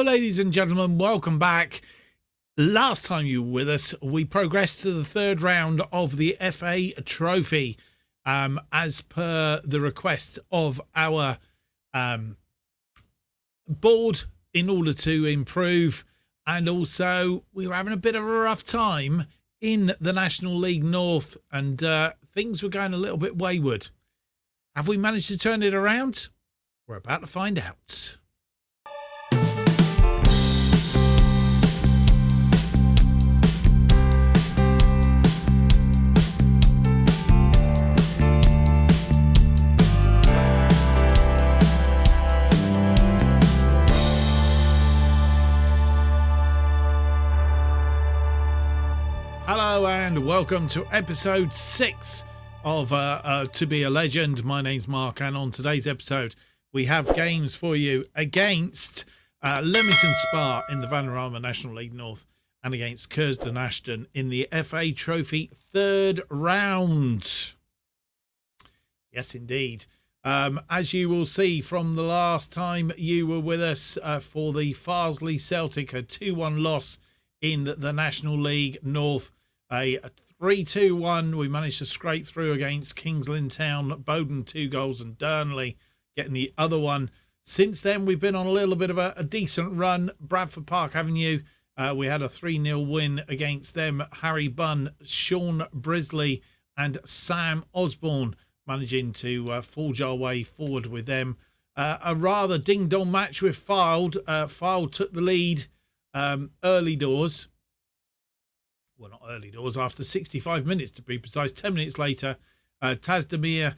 Hello, ladies and gentlemen. Welcome back. Last time you were with us, we progressed to the third round of the FA Trophy, as per the request of our board in order to improve. And also, we were having a bit of a rough time in the National League North, and things were going a little bit wayward. Have we managed to turn it around? We're about to find out. Hello and welcome to episode 6 of To Be a Legend. My name's Mark, and on today's episode we have games for you against Leamington Spa in the Vanarama National League North and against Curzon Ashton in the FA Trophy third round. Yes, indeed. As you will see from the last time you were with us for the Farsley Celtic, a 2-1 loss in the National League North. A 3-2-1, we managed to scrape through against Kings Lynn Town, Bowden 2 goals and Burnley getting the other one. Since then, we've been on a little bit of a decent run. Bradford Park Avenue, we had a 3-0 win against them. Harry Bunn, Sean Brisley and Sam Osborne managing to forge our way forward with them. A rather ding-dong match with Fylde. Fylde took the lead early doors. Well, not early doors, after 65 minutes to be precise. 10 minutes later, Tazdemir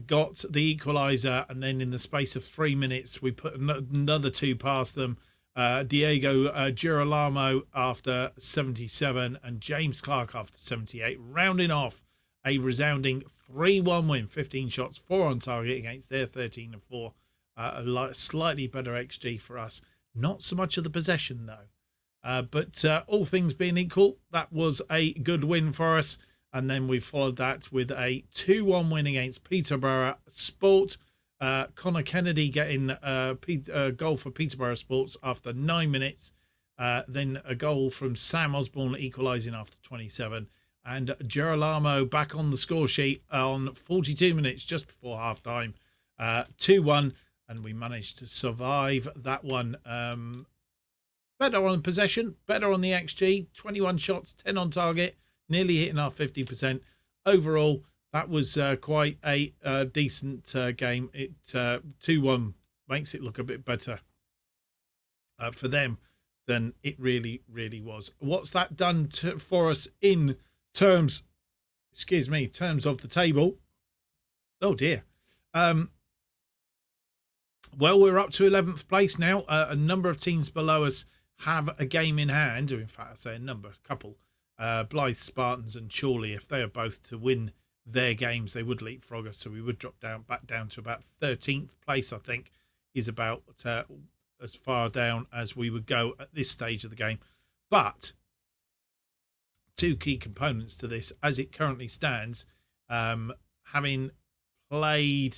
got the equaliser, and then in the space of 3 minutes, we put another two past them. Diego Girolamo after 77 and James Clark after 78, rounding off a resounding 3-1 win, 15 shots, 4 on target against their 13 and 4. A slightly better XG for us. Not so much of the possession, though. But all things being equal, that was a good win for us. And then we followed that with a 2-1 win against Peterborough Sport. Connor Kennedy getting a goal for Peterborough Sports after 9 minutes. Then a goal from Sam Osborne equalising after 27. And Girolamo back on the score sheet on 42 minutes just before half-time. 2-1, and we managed to survive that one. Better on possession, better on the XG, 21 shots, 10 on target, nearly hitting our 50%. Overall, that was quite a decent game. It 2-1 makes it look a bit better for them than it really, really was. What's that done for us in terms of the table? Oh, dear. Well, we're up to 11th place now. A number of teams below us have a game in hand, or in fact I say a couple. Blythe Spartans and Chorley, if they are both to win their games, they would leapfrog us, so we would drop back down to about 13th place, I think, is about as far down as we would go at this stage of the game. But two key components to this, as it currently stands, having played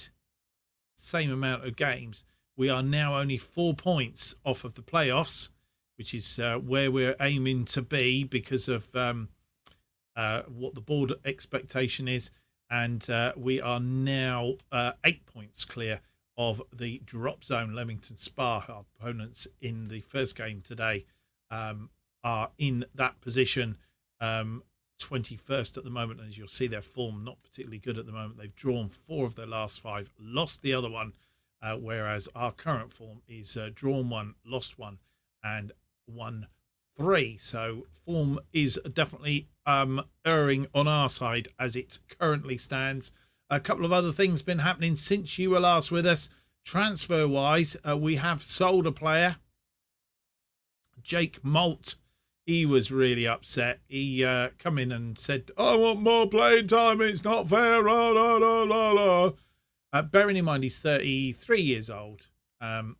same amount of games, we are now only 4 points off of the playoffs, which is where we're aiming to be because of what the board expectation is. And we are now 8 points clear of the drop zone. Leamington Spa, our opponents in the first game today, are in that position, 21st at the moment. And as you'll see, their form not particularly good at the moment. They've drawn 4 of their last 5, lost the other one, whereas our current form is drawn 1, lost 1, and 1-3. So form is definitely erring on our side as it currently stands. A couple of other things been happening since you were last with us. Transfer wise, we have sold a player, Jake Malt. He was really upset. He come in and said, I want more playing time, it's not fair, la, la, la, la, la. Bearing in mind he's 33 years old, and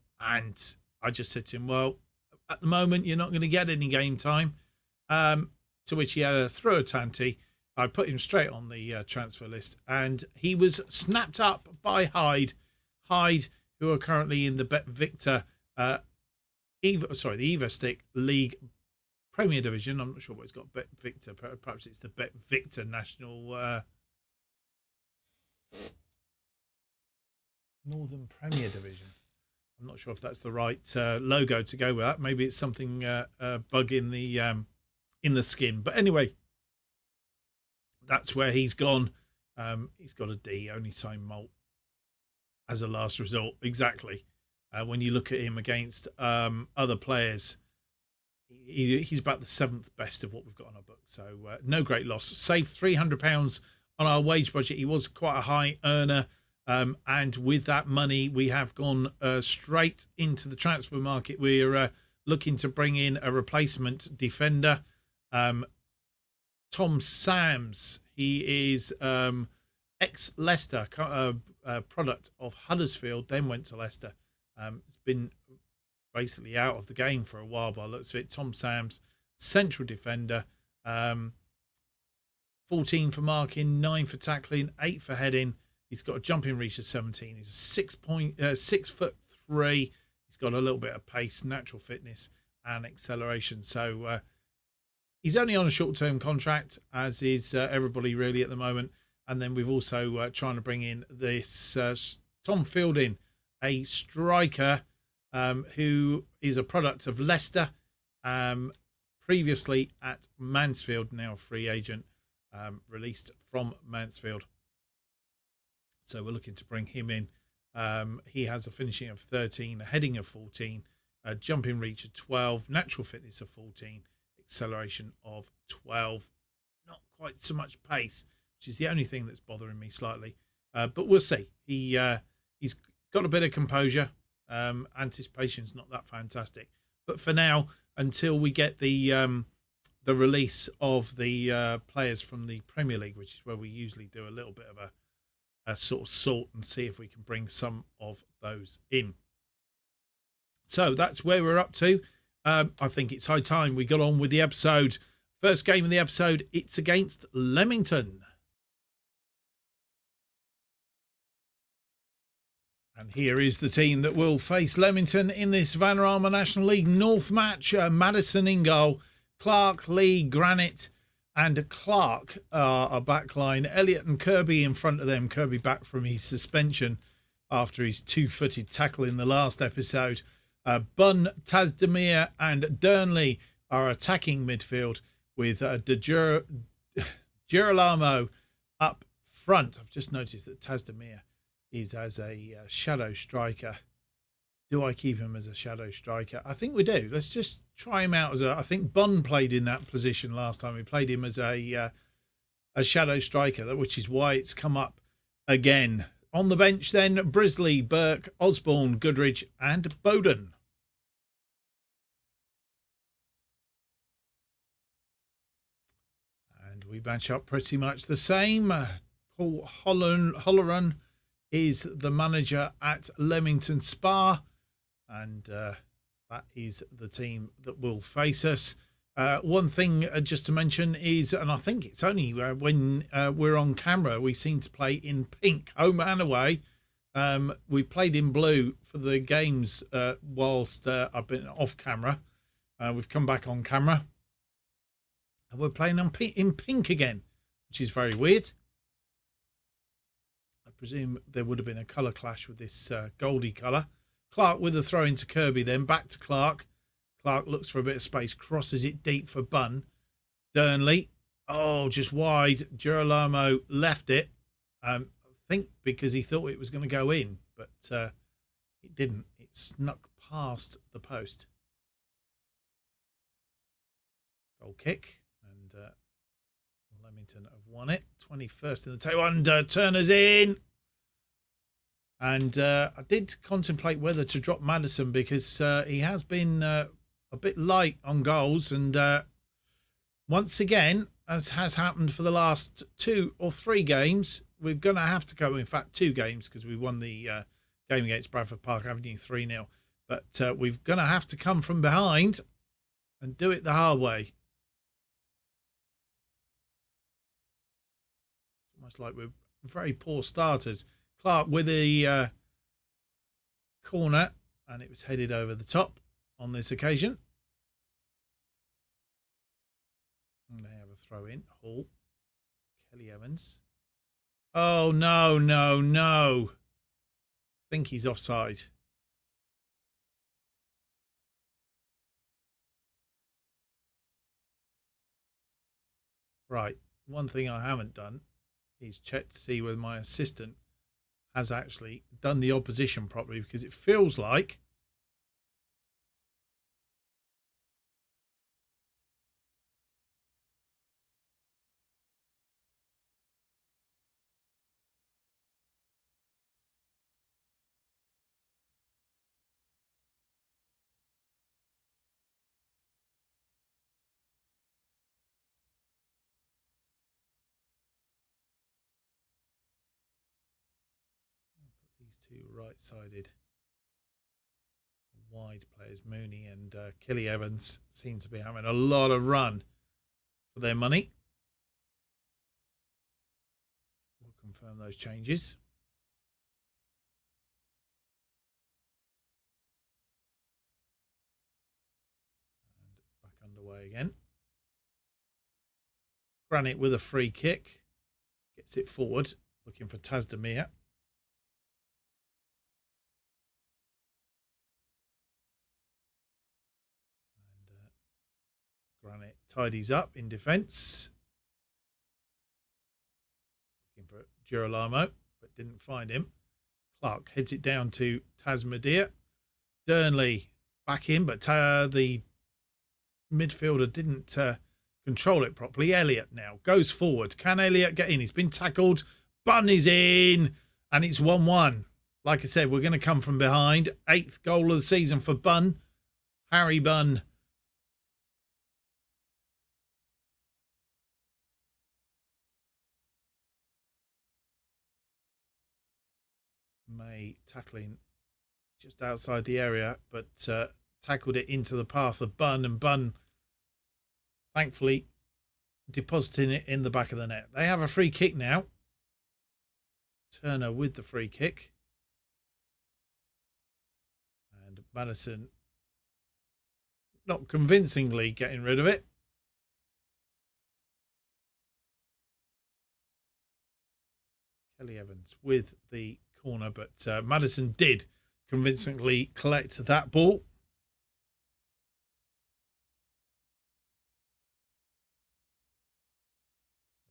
I just said to him, well, at the moment, you're not going to get any game time. To which he had a throw a tanty. I put him straight on the transfer list, and he was snapped up by Hyde, who are currently in the Bet Victor the Everstick League Premier Division. I'm not sure what it's got. Bet Victor. Perhaps it's the Bet Victor National Northern Premier Division. I'm not sure if that's the right logo to go with that. Maybe it's something bug in the skin. But anyway, that's where he's gone. He's got a D, only signed Malt as a last resort. Exactly. When you look at him against other players, he's about the 7th best of what we've got on our book. So no great loss. Saved £300 on our wage budget. He was quite a high earner. And with that money, we have gone straight into the transfer market. We're looking to bring in a replacement defender. Tom Sams, he is ex-Leicester, product of Huddersfield, then went to Leicester. It's been basically out of the game for a while by the looks of it. Tom Sams, central defender, 14 for marking, 9 for tackling, 8 for heading. He's got a jumping reach of 17. He's 6'3". He's got a little bit of pace, natural fitness, and acceleration. So he's only on a short-term contract, as is everybody really at the moment. And then we've also trying to bring in this Tom Fielding, a striker who is a product of Leicester, previously at Mansfield, now a free agent, released from Mansfield. So we're looking to bring him in. He has a finishing of 13, a heading of 14, a jumping reach of 12, natural fitness of 14, acceleration of 12. Not quite so much pace, which is the only thing that's bothering me slightly. But we'll see. He's got a bit of composure. Anticipation's not that fantastic. But for now, until we get the release of the players from the Premier League, which is where we usually do a little bit of a sort of sort and see if we can bring some of those in. So that's where we're up to. I think it's high time we got on with the episode. First game of the episode, it's against Leamington. And here is the team that will face Leamington in this Vanarama National League North match. Madison in goal, Clark, Lee, Granite, and Clark are a backline. Elliott and Kirby in front of them. Kirby back from his suspension after his 2-footed tackle in the last episode. Bunn, Tazdemir and Durnley are attacking midfield with De Girolamo up front. I've just noticed that Tazdemir is as a shadow striker. Do I keep him as a shadow striker? I think we do. Let's just try him out as I think Bunn played in that position last time. We played him as a shadow striker, which is why it's come up again. On the bench then, Brisley, Burke, Osborne, Goodridge and Bowden. And we match up pretty much the same. Paul Holleran is the manager at Leamington Spa. And that is the team that will face us. One thing just to mention is, and I think it's only when we're on camera, we seem to play in pink, home and away. We played in blue for the games whilst I've been off camera. We've come back on camera. And we're playing in pink again, which is very weird. I presume there would have been a colour clash with this goldy colour. Clark with a throw into Kirby, then back to Clark. Clark looks for a bit of space, crosses it deep for Bunn. Durnley, just wide. Girolamo left it. I think because he thought it was going to go in, but it didn't. It snuck past the post. Goal kick, and Leamington have won it. 21st in the table, and Turner's in. And I did contemplate whether to drop Madison because he has been a bit light on goals. And once again, as has happened for the last 2 or 3 games, we're going to have to go, in fact, 2 games because we won the game against Bradford Park Avenue 3-0. But we're going to have to come from behind and do it the hard way. It's almost like we're very poor starters. Clark with the corner, and it was headed over the top on this occasion. And they have a throw in. Hall. Kelly Evans. Oh, no, no, no. I think he's offside. Right. One thing I haven't done is check to see whether my assistant has actually done the opposition properly, because it feels like these two right-sided wide players, Mooney and Kelly Evans, seem to be having a lot of run for their money. We'll confirm those changes. And back underway again. Granite with a free kick. Gets it forward, looking for Tazdemir. Granite tidies up in defence. Looking for Girolamo, but didn't find him. Clark heads it down to Tasmadir. Durnley back in, but the midfielder didn't control it properly. Elliott now goes forward. Can Elliott get in? He's been tackled. Bunn is in, and it's 1-1. Like I said, we're going to come from behind. 8th goal of the season for Bunn. Harry Bunn. May tackling just outside the area, but tackled it into the path of Bunn, and Bunn thankfully depositing it in the back of the net. They have a free kick now. Turner with the free kick. And Madison not convincingly getting rid of it. Kelly Evans with the corner, but Madison did convincingly collect that ball.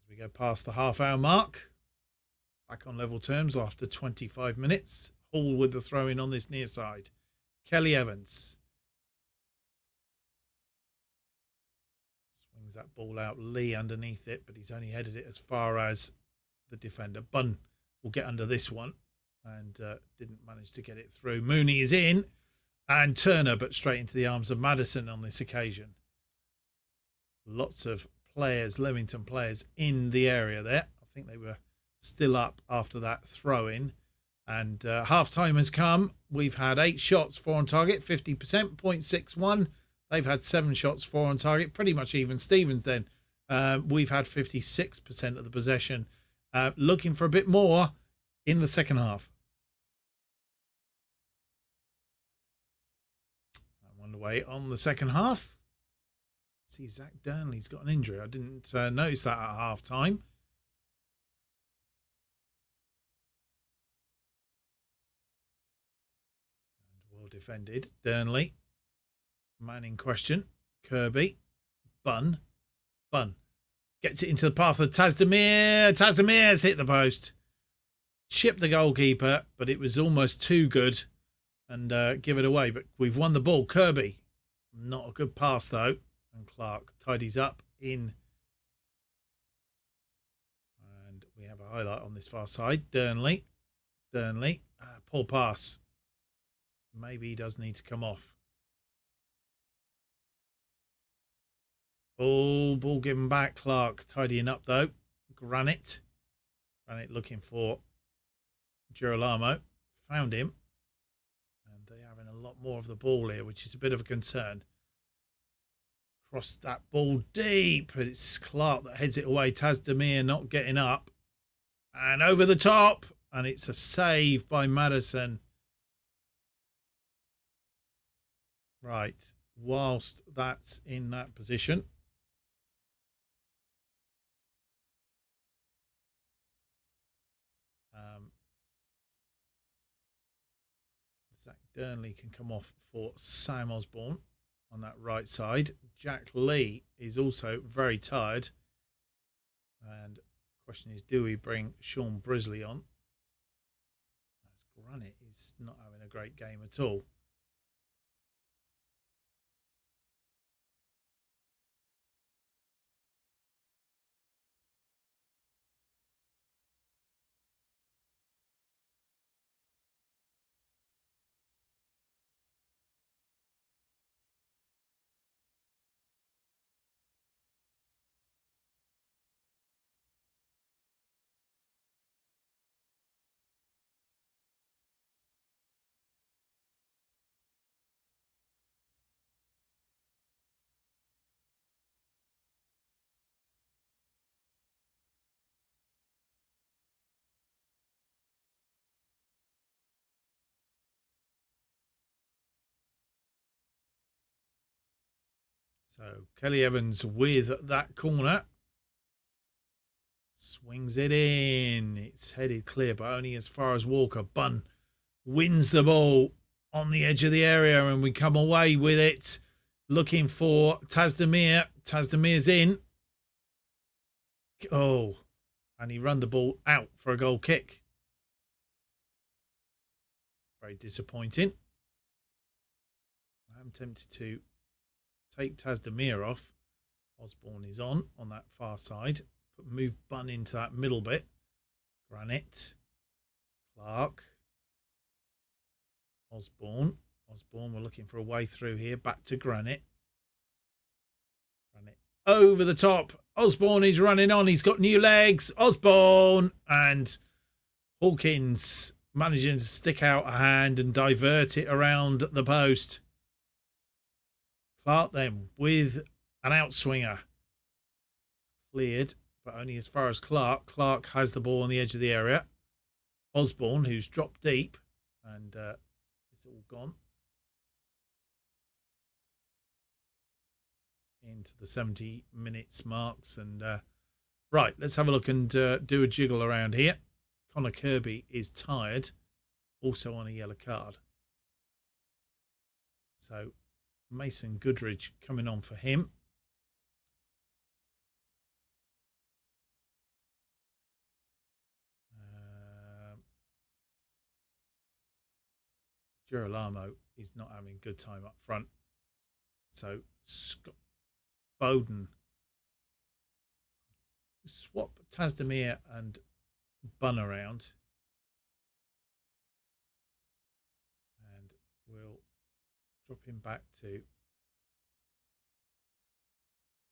As we go past the half-hour mark, back on level terms after 25 minutes. Hall with the throw-in on this near side. Kelly Evans swings that ball out. Lee underneath it, but he's only headed it as far as the defender. Bunn will get under this one and didn't manage to get it through. Mooney is in, and Turner, but straight into the arms of Madison on this occasion. Lots of players, Leamington players, in the area there. I think they were still up after that throw-in. And half-time has come. We've had 8 shots, 4 on target, 50%, 0.61. They've had 7 shots, 4 on target, pretty much even Stevens then. We've had 56% of the possession. Looking for a bit more in the second half. I'm underway on the second half. See, Zach Durnley's got an injury. I didn't notice that at half time. And well defended. Durnley. Man in question. Kirby. Bunn. Gets it into the path of Tazdemir. Tazdemir's hit the post. Chipped the goalkeeper, but it was almost too good and give it away. But we've won the ball. Kirby. Not a good pass, though. And Clark tidies up in. And we have a highlight on this far side. Durnley. Poor pass. Maybe he does need to come off. Ball given back. Clark tidying up, though. Granite looking for Girolamo. Found him. And they're having a lot more of the ball here, which is a bit of a concern. Crossed that ball deep, but it's Clark that heads it away. Tazdemir not getting up. And over the top. And it's a save by Madison. Right. Whilst that's in that position, Zach Durnley can come off for Sam Osborne on that right side. Jack Lee is also very tired. And the question is, do we bring Sean Brisley on? Granite is not having a great game at all. So Kelly Evans with that corner. Swings it in. It's headed clear, but only as far as Walker. Bunn wins the ball on the edge of the area, and we come away with it. Looking for Tazdemir. Tazdemir's in. Oh, and he run the ball out for a goal kick. Very disappointing. I'm tempted to take Tazdemir off. Osborne is on that far side. But move Bunn into that middle bit. Granite. Clark. Osborne. We're looking for a way through here. Back to Granite. Granite over the top. Osborne is running on. He's got new legs. Osborne and Hawkins managing to stick out a hand and divert it around the post. Clark then with an outswinger. Cleared, but only as far as Clark. Clark has the ball on the edge of the area. Osborne, who's dropped deep, and it's all gone into the 70 minutes marks. And right, let's have a look and do a jiggle around here. Connor Kirby is tired, also on a yellow card. So Mason Goodridge coming on for him. Girolamo is not having a good time up front. So Scott Bowden. Swap Tazdemir and Bunn around. And we'll drop him back to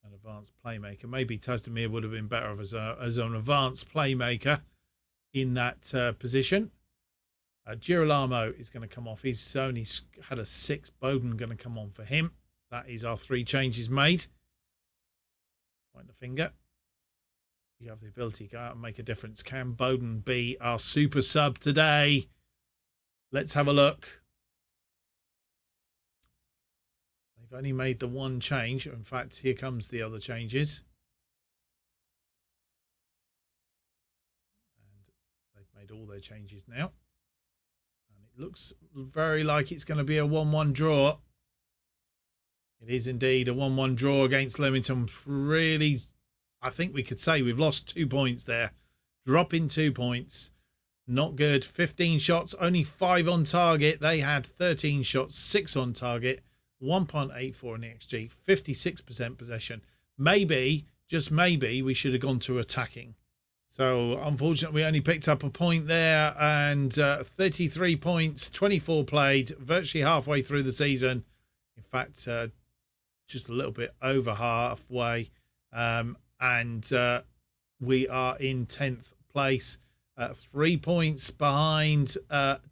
an advanced playmaker. Maybe Tazdemir would have been better as an advanced playmaker in that position. Girolamo is going to come off. He's only had a 6. Bowden going to come on for him. That is our 3 changes made. Point the finger. You have the ability to go out and make a difference. Can Bowden be our super sub today? Let's have a look. They've only made the 1 change. In fact, here comes the other changes. And they've made all their changes now. Looks very like it's going to be a 1-1 draw. It is indeed a 1-1 draw against Leamington. Really, I think we could say we've lost 2 points there. Dropping 2 points. Not good. 15 shots, only 5 on target. They had 13 shots, 6 on target. 1.84 in the XG. 56% possession. Maybe, just maybe, we should have gone to attacking. So, unfortunately, we only picked up a point there, and 33 points, 24 played, virtually halfway through the season. In fact, just a little bit over halfway. And we are in 10th place, 3 points behind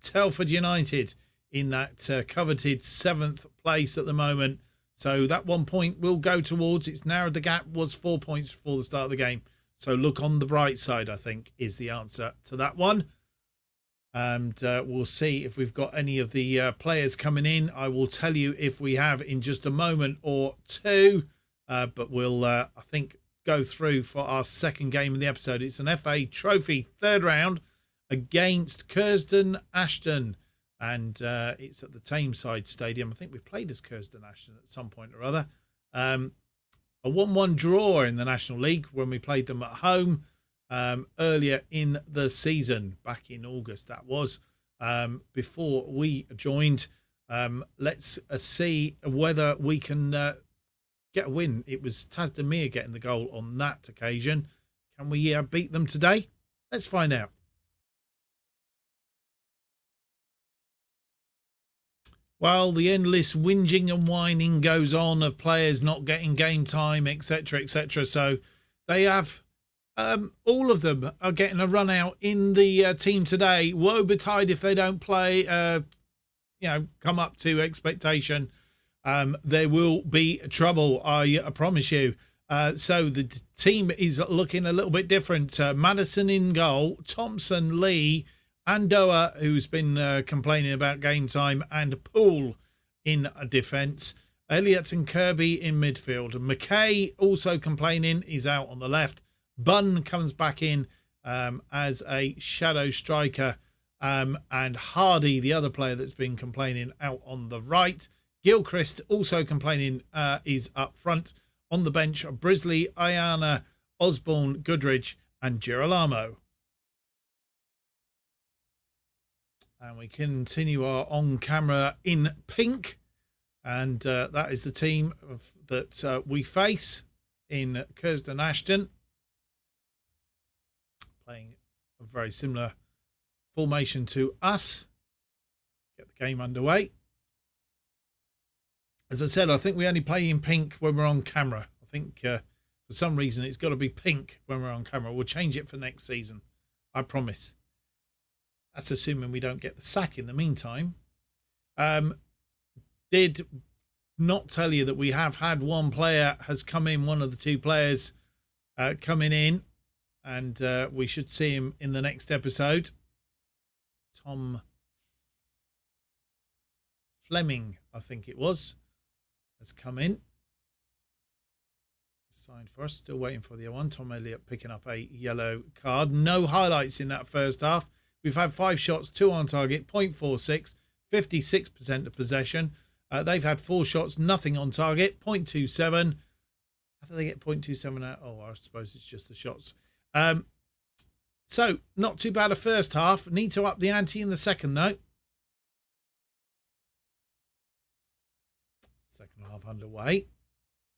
Telford United in that coveted 7th place at the moment. So, that 1 point will go towards, it's narrowed the gap, was 4 points before the start of the game. So look on the bright side, I think, is the answer to that one. And we'll see if we've got any of the players coming in. I will tell you if we have in just a moment or two. But we'll, I think, go through for our second game in the episode. It's an FA Trophy third round against Curzon Ashton. And it's at the Tameside Stadium. I think we played as Curzon Ashton at some point or other. A 1-1 draw in the National League when we played them at home. Earlier in the season, back in August that was, before we joined. Let's see whether we can get a win. It was Tazdemir getting the goal on that occasion. Can we beat them today? Let's find out. While the endless whinging and whining goes on of players not getting game time, etc., etc., so they have all of them are getting a run out in the team today. Woe betide if they don't play, come up to expectation. There will be trouble, I promise you. So the team is looking a little bit different. Madison in goal, Thompson, Lee, Andoa, who's been complaining about game time, and Poole in defence. Elliott and Kirby in midfield. McKay also complaining. He's out on the left. Bunn comes back in as a shadow striker. And Hardy, the other player that's been complaining, out on the right. Gilchrist also complaining, is up front. On the bench are Brisley, Ayana, Osborne, Goodridge and Girolamo. And we continue our on-camera in pink. And that is the team that we face in Curzon Ashton. Playing a very similar formation to us. Get the game underway. As I said, I think we only play in pink when we're on camera. I think for some reason it's got to be pink when we're on camera. We'll change it for next season. I promise. That's assuming we don't get the sack in the meantime. Did not tell you that we have had one player has come in, one of the two players coming in. And we should see him in the next episode. Tom Fleming, I think it was, has come in. Signed for us. Still waiting for the other one. Tom Elliott picking up a yellow card. No highlights in that first half. We've had 5 shots, 2 on target, 0.46, 56% of possession. They've had 4 shots, nothing on target, 0.27. How do they get 0.27 out? Oh, I suppose it's just the shots. So not too bad a first half. Need to up the ante in the second though. Second half underway.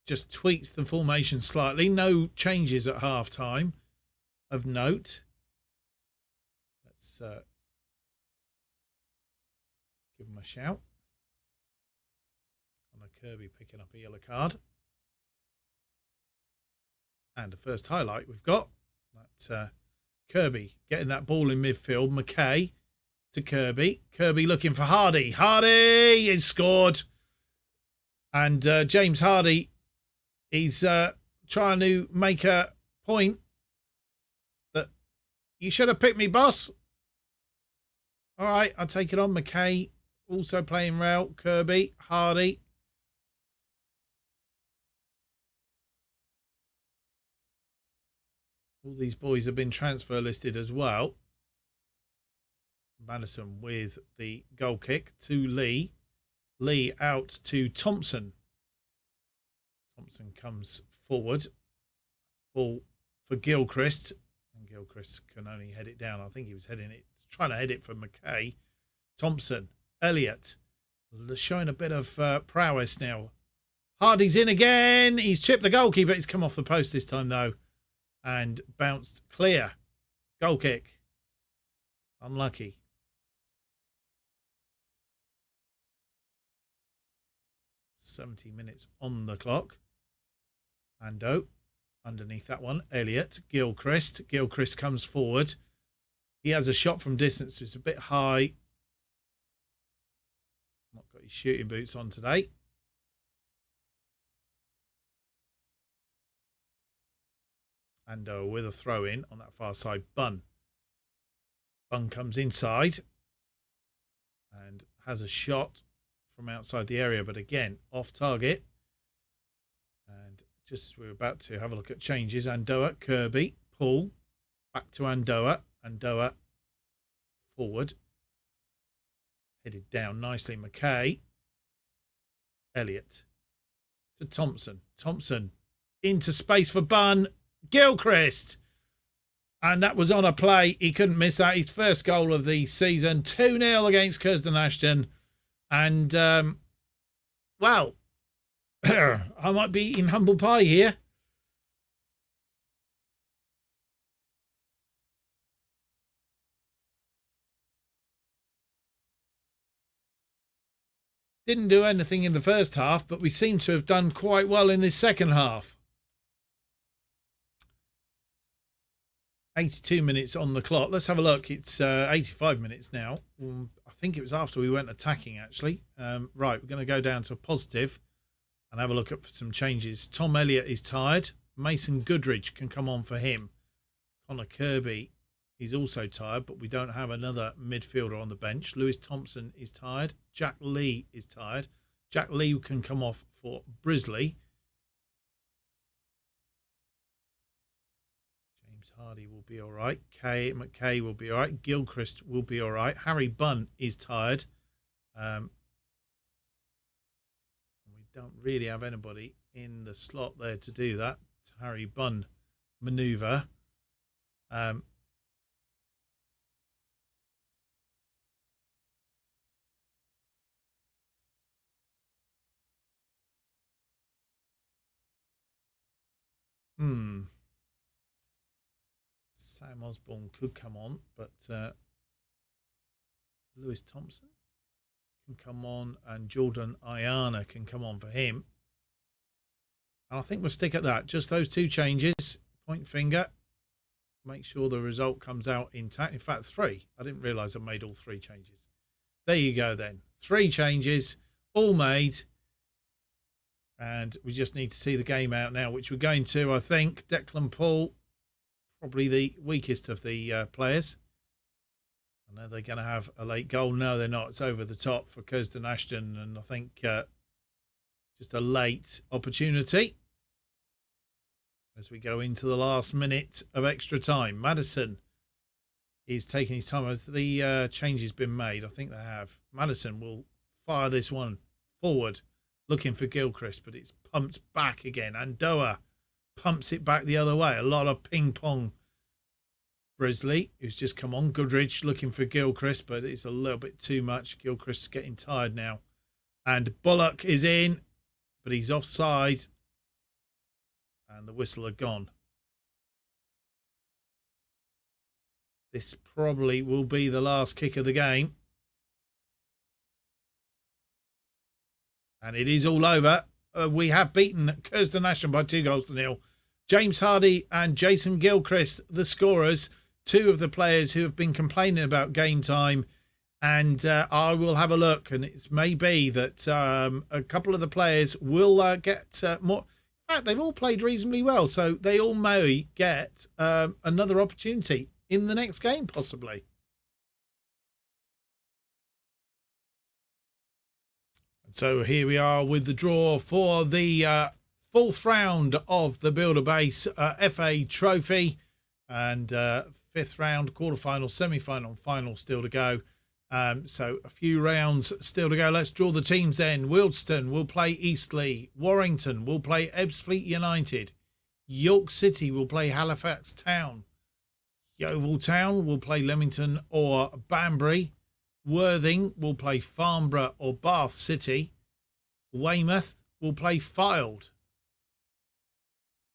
Just tweaked the formation slightly. No changes at half time of note. Let's give him a shout. On a Kirby picking up a yellow card. And the first highlight we've got. That Kirby getting that ball in midfield. McKay to Kirby. Kirby looking for Hardy. Hardy is scored. And James Hardy, he's trying to make a point that you should have picked me, boss. All right, I'll take it on. McKay also playing well. Kirby, Hardy. All these boys have been transfer listed as well. Madison with the goal kick to Lee. Lee out to Thompson. Thompson comes forward. Ball for Gilchrist. And Gilchrist can only head it down. I think he was trying to head it for McKay. Thompson. Elliott. Showing a bit of prowess now. Hardy's in again. He's chipped the goalkeeper. He's come off the post this time though. And bounced clear. Goal kick. Unlucky. "70 minutes on the clock. Ando underneath that one. Elliott. Gilchrist. Gilchrist comes forward. He has a shot from distance. It's a bit high. Not got his shooting boots on today. And with a throw in on that far side. Bunn. Bunn comes inside and has a shot from outside the area, but again, off target. And just as we're about to have a look at changes, Andoa, Kirby, pull, back to Andoa, Andoa forward, headed down nicely, McKay, Elliott to Thompson, Thompson into space for Bunn, Gilchrist, and that was on a play. He couldn't miss that. His first goal of the season, 2-0 against Curzon Ashton. And, well, I might be eating humble pie here. Didn't do anything in the first half, but we seem to have done quite well in this second half. 82 minutes on the clock. Let's have a look. It's 85 minutes now. I think it was after we went attacking, actually. Right, we're going to go down to a positive and have a look at some changes. Tom Elliott is tired. Mason Goodridge can come on for him. Connor Kirby is also tired, but we don't have another midfielder on the bench. Lewis Thompson is tired. Jack Lee is tired. Jack Lee can come off for Brisley. Hardy will be all right. McKay will be all right. Gilchrist will be all right. Harry Bunn is tired. We don't really have anybody in the slot there to do that. Harry Bunn manoeuvre. Sam Osborne could come on, but Lewis Thompson can come on and Jordan Ayana can come on for him. And I think we'll stick at that. Just those two changes. Point finger. Make sure the result comes out intact. In fact, 3. I didn't realise I made all 3 changes. There you go then. 3 changes, all made. And we just need to see the game out now, which we're going to, I think. Declan Paul, probably the weakest of the players. I know they're going to have a late goal. No, they're not. It's over the top for Curzon Ashton. And I think just a late opportunity as we go into the last minute of extra time. Madison is taking his time as the change has been made. I think they have. Madison will fire this one forward, looking for Gilchrist, but it's pumped back again. Andoa pumps it back the other way. A lot of ping pong. Brisley, who's just come on. Goodridge looking for Gilchrist, but it's a little bit too much. Gilchrist's getting tired now. And Bullock is in, but he's offside. And the whistle are gone. This probably will be the last kick of the game. And it is all over. We have beaten Curzon Ashton by 2-0. James Hardy and Jason Gilchrist, the scorers, 2 of the players who have been complaining about game time. And I will have a look. And it may be that a couple of the players will get more. In fact, they've all played reasonably well. So they all may get another opportunity in the next game, possibly. So here we are with the draw for the 4th round of the Builder Base FA Trophy, and 5th round, quarterfinal, semi-final, final still to go. So a few rounds still to go. Let's draw the teams then. Wealdstone will play Eastleigh. Warrington will play Ebbsfleet United. York City will play Halifax Town. Yeovil Town will play Leamington or Banbury. Worthing will play Farnborough or Bath City. Weymouth will play Fylde.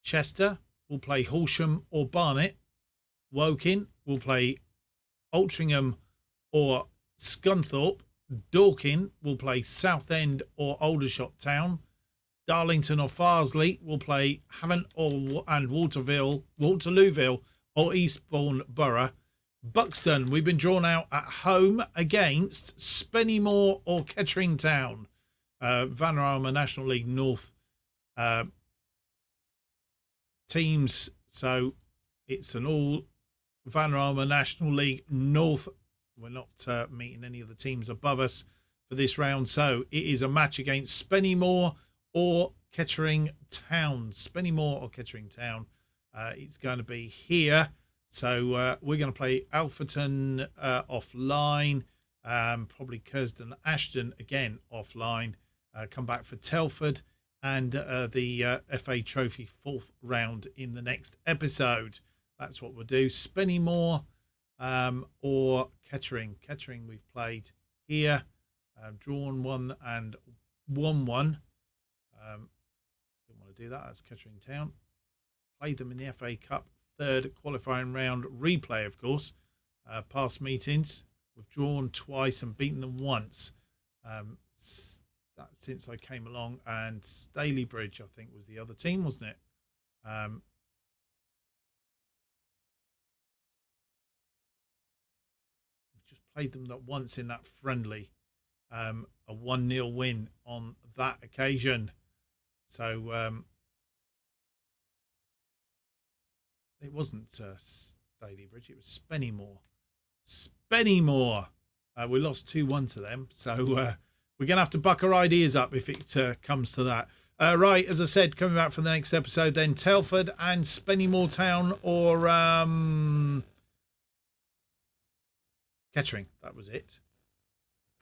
Chester will play Horsham or Barnet. Woking will play Altrincham or Scunthorpe. Dorking will play Southend or Aldershot Town. Darlington or Farsley will play Havant and Waterlooville or Eastbourne Borough. Buxton, we've been drawn out at home against Spennymoor or Kettering Town. Vanarama National League North teams, so it's an all Vanarama National League North. We're not meeting any of the teams above us for this round. So it is a match against Spennymoor or Kettering Town. Spennymoor or Kettering Town. It's going to be here. So we're going to play Alfreton offline. Probably Curzon Ashton again offline. Come back for Telford and the FA Trophy 4th round in the next episode. That's what we'll do. Spennymoor or Kettering. Kettering we've played here. Drawn 1 and won 1. Didn't want to do that. That's Kettering Town. Played them in the FA Cup 3rd qualifying round replay, of course. Past meetings. We've drawn twice and beaten them once. That's since I came along. And Stalybridge, I think, was the other team, wasn't it? We've just played them that once in that friendly. A 1-0 win on that occasion. So it wasn't Stalybridge, it was Spennymoor. Spennymoor. We lost 2-1 to them. So we're going to have to buck our ideas up if it comes to that. Right, as I said, coming back for the next episode, then Telford and Spennymoor Town or Kettering. That was it.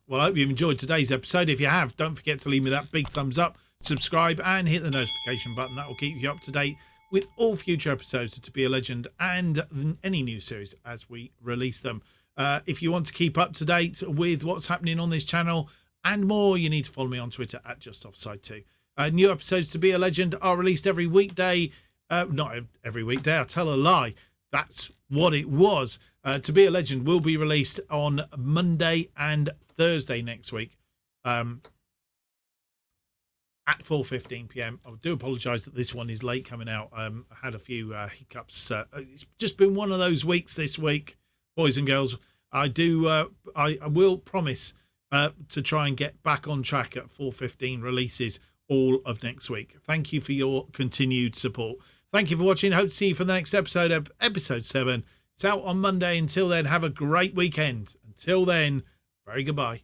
Well, I hope you've enjoyed today's episode. If you have, don't forget to leave me that big thumbs up, subscribe and hit the notification button. That will keep you up to date with all future episodes of To Be a Legend and any new series as we release them. If you want to keep up to date with what's happening on this channel and more, you need to follow me on Twitter at JustOffsideFM. New episodes To Be a Legend are released every weekday. Not every weekday, I'll tell a lie. That's what it was. To Be a Legend will be released on Monday and Thursday next week at 4:15 p.m. I do apologise that this one is late coming out. I had a few hiccups. It's just been one of those weeks this week, boys and girls. I will promise to try and get back on track at 4:15 releases all of next week. Thank you for your continued support. Thank you for watching. Hope to see you for the next episode of episode 7. It's out on Monday. Until then, have a great weekend. Until then, very goodbye.